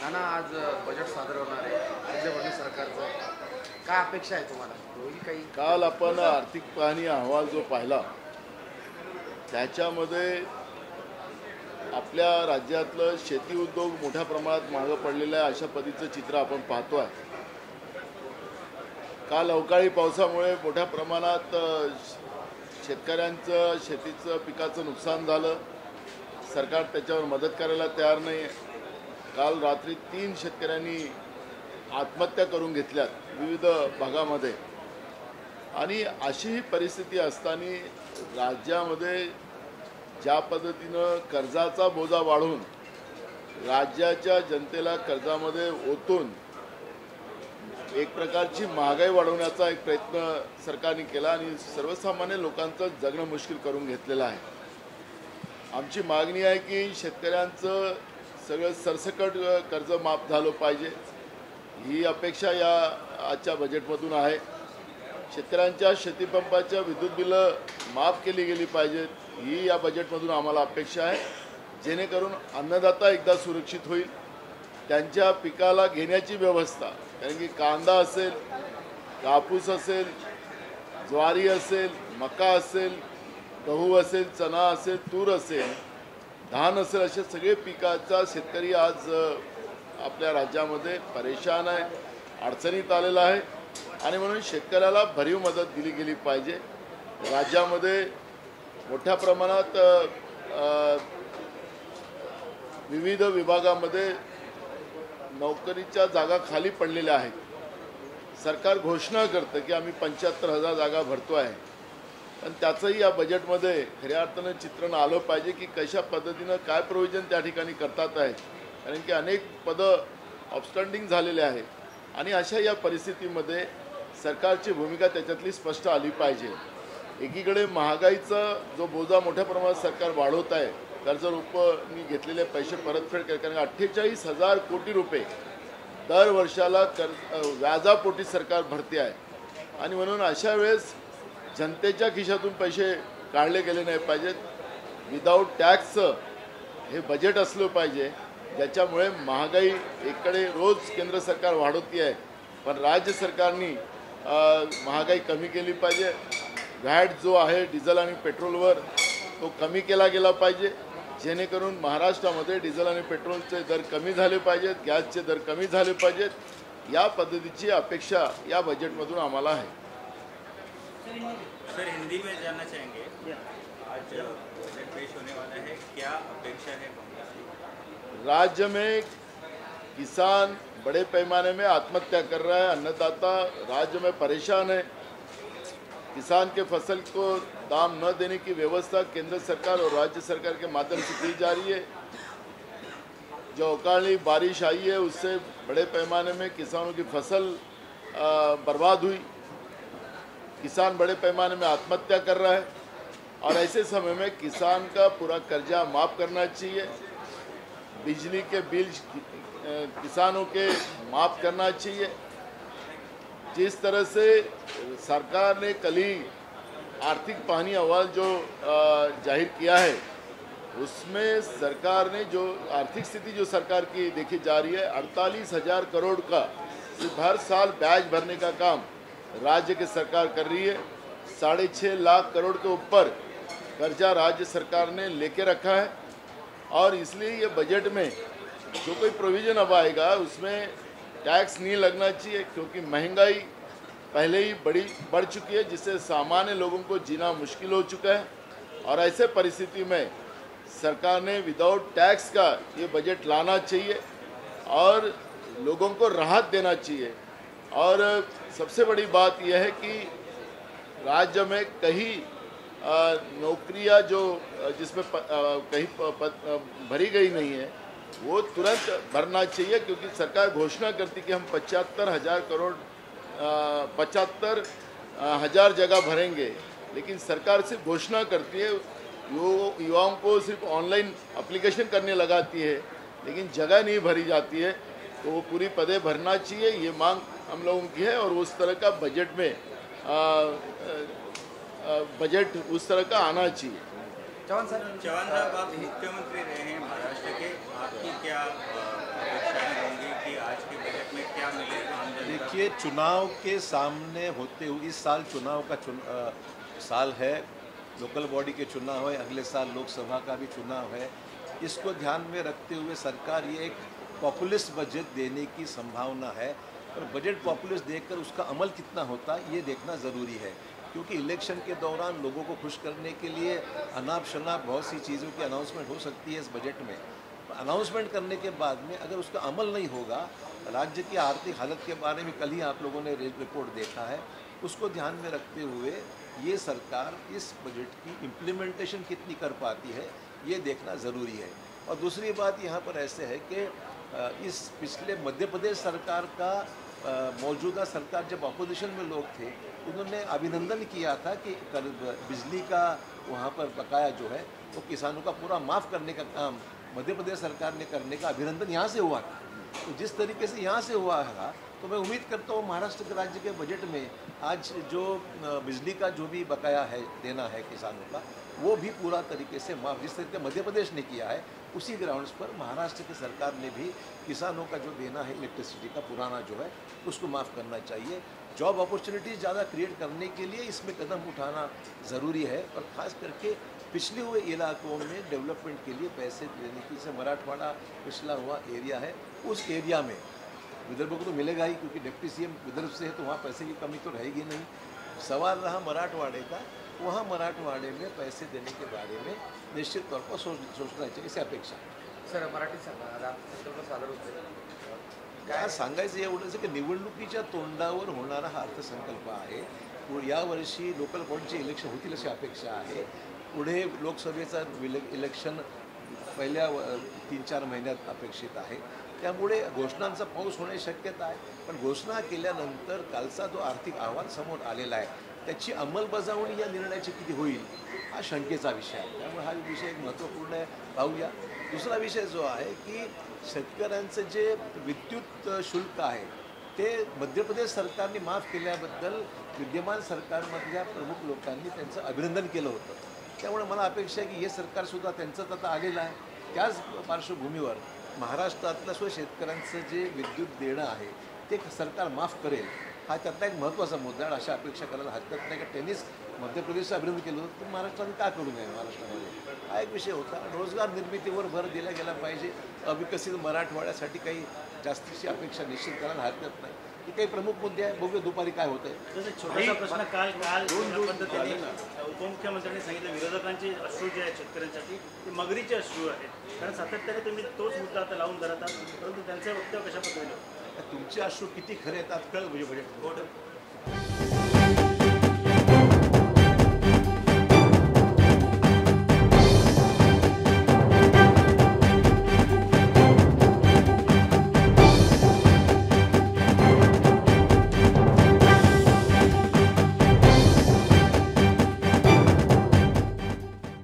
नाना आज बजेट सादर होणार आहे संजय फडणवीस सरकारचं. काय अपेक्षा आहे तुम्हाला, होईल काही? काल आपण आर्थिक पाहणी अहवाल जो पाहिला त्याच्यामध्ये आपल्या राज्यातलं शेती उद्योग मोठ्या प्रमाणात मागं पडलेलं आहे अशा पद्धतीचं चित्र आपण पाहतो आहे. काल अवकाळी पावसामुळे मोठ्या प्रमाणात शेतकऱ्यांचं शेतीचं पिकाचं नुकसान झालं. सरकार त्याच्यावर मदत करायला तयार नाही आहे. काल रात्री 3 शेतकऱ्यांनी आत्महत्या करून घेतल्यात विविध भागामध्ये. आणि अशी ही परिस्थिती असताना राज्यामध्ये ज्या पद्धतीनं कर्जाचा बोजा वाढवून राज्याच्या जनतेला कर्जामध्ये ओतून एक प्रकारची महागाई वाढवण्याचा एक प्रयत्न सरकारने केला आणि सर्वसामान्य लोकांचं जगणं मुश्किल करून घेतलेलं आहे. आमची मागणी आहे की शेतकऱ्यांचं सगळं सरसकट कर्ज माफ झालं पाहिजे, ही अपेक्षा या आजच्या बजेटमधून आहे. शेतकऱ्यांच्या शेतीपंपाच्या विद्युत बिलं माफ केली गेली पाहिजेत, ही या बजेटमधून आम्हाला अपेक्षा आहे, जेणेकरून अन्नदाता एकदा सुरक्षित होईल. त्यांच्या पिकाला घेण्याची व्यवस्था, कारण की कांदा असेल, कापूस असेल, ज्वारी असेल, मका असेल, गहू असेल, चणा असेल, तूर असेल, धान असेल, असे सगळे पिकाचा शेतकरी आज आपल्या राज्यामध्ये परेशान आहे, अडचणीत आलेला आहे. आणि म्हणून शेतकऱ्याला भरीव मदत दिली गेली पाहिजे. राज्यामध्ये मोठ्या प्रमाणात विविध विभागामध्ये नोकरीच्या जागा खाली पडलेल्या आहेत. सरकार घोषणा करतं की आम्ही 75,000 जागा भरतो आहे, पण त्याचंही या बजेटमध्ये खऱ्या अर्थानं चित्रण आलं पाहिजे की कशा पद्धतीनं काय प्रोव्हिजन त्या ठिकाणी करतात आहेत. कारण की अनेक पदं ऑबस्टँडिंग झालेले आहेत आणि अशा या परिस्थितीमध्ये सरकारची भूमिका त्याच्यातली स्पष्ट आली पाहिजे. एकीकडे महागाईचा जो बोजा मोठ्या प्रमाणात सरकार वाढवत आहे, कर्जरूपाने घेतलेले पैसे परतफेड कर, कारण 48,000 कोटी रुपये दर वर्षाला व्याजापोटी सरकार भरते आहे. आणि म्हणून अशा वेळेस जनतेच्या खिशातून पैसे काढले गेले नाही पाहिजेत. विदाऊट टॅक्सचं हे बजेट असलं पाहिजे, ज्याच्यामुळे महागाई एककडे रोज केंद्र सरकार वाढवते आहे, पण राज्य सरकारनी महागाई कमी केली पाहिजे. व्हॅट जो आहे डिझेल आणि पेट्रोलवर तो कमी केला गेला पाहिजे, जेणेकरून महाराष्ट्रामध्ये डिझेल आणि पेट्रोलचे दर कमी झाले पाहिजेत, गॅसचे दर कमी झाले पाहिजेत. या पद्धतीची अपेक्षा या बजेटमधून आम्हाला आहे. सर, हिंदी में जानना चाहेंगे, आज बजट पेश होने वाला है, क्या अपेक्षा है कांग्रेस की? राज्य में किसान बड़े पैमाने में आत्महत्या कर रहा है, अन्नदाता राज्य में परेशान है. किसान के फसल को दाम न देने की व्यवस्था केंद्र सरकार और राज्य सरकार के माध्यम से की जा रही है. जो अकाली बारिश आई है उससे बड़े पैमाने में किसानों की फसल बर्बाद हुई. किसान बड़े पैमाने में आत्महत्या कर रहा है और ऐसे समय में किसान का पूरा कर्जा माफ़ करना चाहिए. बिजली के बिल किसानों के माफ़ करना चाहिए. जिस तरह से सरकार ने कल ही आर्थिक पाहनी अहवाल जो जाहिर किया है, उसमें सरकार ने जो आर्थिक स्थिति जो सरकार की देखी जा रही है, 48,000 करोड़ का सिर्फ हर साल ब्याज भरने का काम राज्य की सरकार कर रही है. 6.5 लाख करोड़ के ऊपर कर्जा राज्य सरकार ने लेके रखा है. और इसलिए ये बजट में जो कोई प्रोविज़न अब आएगा उसमें टैक्स नहीं लगना चाहिए, क्योंकि महंगाई पहले ही बढ़ चुकी है, जिससे सामान्य लोगों को जीना मुश्किल हो चुका है. और ऐसे परिस्थिति में सरकार ने विदाउट टैक्स का ये बजट लाना चाहिए और लोगों को राहत देना चाहिए. और सबसे बड़ी बात यह है कि राज्य में कहीं नौकरियां जो जिसमें कहीं भरी गई नहीं है, वो तुरंत भरना चाहिए, क्योंकि सरकार घोषणा करती कि हम 75,000 जगह भरेंगे, लेकिन सरकार सिर्फ घोषणा करती है, युवाओं को सिर्फ ऑनलाइन एप्लीकेशन करने लगाती है, लेकिन जगह नहीं भरी जाती है. तो वो पूरी पदे भरना चाहिए, ये मांग हम लोगों की है. और उस तरह का बजट में बजट उस तरह का आना चाहिए. चव्हाण साहब, आप मुख्यमंत्री रहे हैं महाराष्ट्र के, आपकी क्या अपेक्षाएं होंगी देखिए, चुनाव के सामने होते हुए इस साल चुनाव का साल है, लोकल बॉडी के चुनाव है, अगले साल लोकसभा का भी चुनाव है। इसको ध्यान में रखते हुए सरकार ये एक पॉपुलिस्ट बजट देने की संभावना है, और बजट पॉपुलिस्ट देखकर उसका अमल कितना होता है ये देखना ज़रूरी है, क्योंकि इलेक्शन के दौरान लोगों को खुश करने के लिए अनाप शनाप बहुत सी चीज़ों की अनाउंसमेंट हो सकती है इस बजट में। अनाउंसमेंट करने के बाद में अगर उसका अमल नहीं होगा, राज्य की आर्थिक हालत के बारे में कल ही आप लोगों ने रिपोर्ट देखा है, उसको ध्यान में रखते हुए ये सरकार इस बजट की इम्प्लीमेंटेशन कितनी कर पाती है ये देखना ज़रूरी है। और दूसरी बात यहाँ पर ऐसे है कि इस पिछले मध्य प्रदेश सरकार का मौजूदा सरकार जब अपोजिशन में लोग थे, उन्होंने अभिनंदन किया था कि बिजली का वहाँ पर बकाया जो है वो किसानों का पूरा माफ़ करने का काम मध्य प्रदेश सरकार ने करने का अभिनंदन यहाँ से हुआ था। तो जिस तरीके से यहाँ से हुआ है, तो मैं उम्मीद करता हूँ महाराष्ट्र के राज्य के बजट में आज जो बिजली का जो भी बकाया है देना है किसानों का, वो भी पूरा तरीके से माफ़, जिस तरीके मध्य प्रदेश ने किया है उसी ग्राउंड्स पर महाराष्ट्र की सरकार ने भी किसानों का जो देना है इलेक्ट्रिसिटी का पुराना जो है उसको माफ़ करना चाहिए। जॉब अपॉर्चुनिटीज़ ज़्यादा क्रिएट करने के लिए इसमें कदम उठाना ज़रूरी है, और ख़ास करके पिछले हुए इलाकों में डेवलपमेंट के लिए पैसे देने की, जैसे मराठवाड़ा पिछला हुआ एरिया है, उस एरिया में विदर्भ को तो मिलेगा ही, क्योंकि डिप्टी सीएम विदर्भ से है तो वहाँ पैसे की कमी तो रहेगी नहीं। सवाल रहा मराठवाड़े का, वहाँ मराठवाड़े में पैसे देने के बारे में निश्चित तौर पर सोचना चाहिए, इसे अपेक्षा आहे। सर मराठी सांगा, आता संकल्प सादर होते काय सांगायचं एवढंच की निवडणुकीच्या तोंडावर होणारा हा अर्थसंकल्प आहे। यावर्षी लोकल बॉडीचे इलेक्शन होतील अशी अपेक्षा आहे। पुढे लोकसभेचा इलेक्शन पहिल्या 3-4 महिन्यात अपेक्षित आहे, त्यामुळे घोषणांचा पाऊस होण्याची शक्यता आहे। पण घोषणा केल्यानंतर कालचा जो आर्थिक अहवाल समोर आलेला आहे त्याची अंमलबजावणी या निर्णयाची किती होईल हा शंकेचा विषय आहे, त्यामुळे हा विषय एक महत्त्वपूर्ण आहे, पाहूया। दुसरा विषय जो आहे की शेतकऱ्यांचं जे विद्युत शुल्क आहे ते मध्य प्रदेश सरकारने माफ केल्याबद्दल विद्यमान सरकारमधल्या प्रमुख लोकांनी त्यांचं अभिनंदन केलं होतं। त्यामुळे मला अपेक्षा आहे की हे सरकारसुद्धा त्यांचंच आता आलेलं आहे। त्याच पार्श्वभूमीवर महाराष्ट्रातलं सुद्धा शेतकऱ्यांचं जे विद्युत देणं आहे ते सरकार माफ करेल, हा त्यातला एक महत्त्वाचा मुद्दा आहे। अशा अपेक्षा करायला हरकत नाही का त्यांनीच मध्य प्रदेशचं अभिनंदन केलं होतं, तर महाराष्ट्राने का करू नये? महाराष्ट्रामध्ये हा एक विषय होता। रोजगार निर्मितीवर भर दिला गेला पाहिजे। अविकसित मराठवाड्यासाठी काही जास्तीची अपेक्षा निश्चित करायला हरकत नाही। हे काही प्रमुख मुद्दे आहे, बघूया दुपारी काय होतं आहे। जसं छोटासा प्रश्न काल पद्धतीने उपमुख्यमंत्र्यांनी सांगितलं, विरोधकांचे अश्रू जे आहेत शेतकऱ्यांसाठी ते मगरीचे अश्रू आहेत, कारण सातत्याने तुम्ही तोच मुद्दा आता लावून धरत आहात, परंतु त्यांचं वक्तव्य कशा पद्धतीने तुमचे अश्रू किती खरे आहेत आज कळलं म्हणजे बजेट